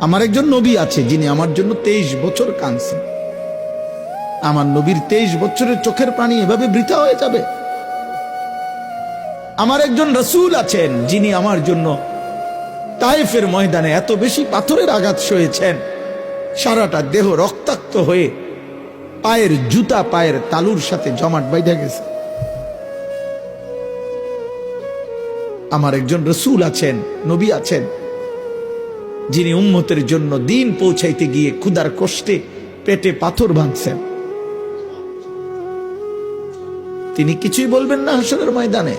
আমার একজন নবী আছে যিনি আমার জন্য 23 বছর কাঁদছেন। আমার নবীর 23 বছরের চোখের পানি এভাবে বৃথা হয়ে যাবে? আমার একজন রাসূল আছেন যিনি আমার জন্য তায়েফের ময়দানে এত বেশি পাথরের আঘাত সয়েছেন, সারাটা দেহ রক্তাক্ত হয়ে পায়ের জুতা পায়ের তালুর সাথে জমাট বাইধা গেছে। আমার একজন রাসূল আছেন, নবী আছেন, যিনি উম্মতের জন্য দিন পৌঁছাইতে গিয়ে ক্ষুধার কষ্টে পেটে পাথর ভাঙছেন। তিনি কিছুই বলবেন না হাসরের ময়দানে?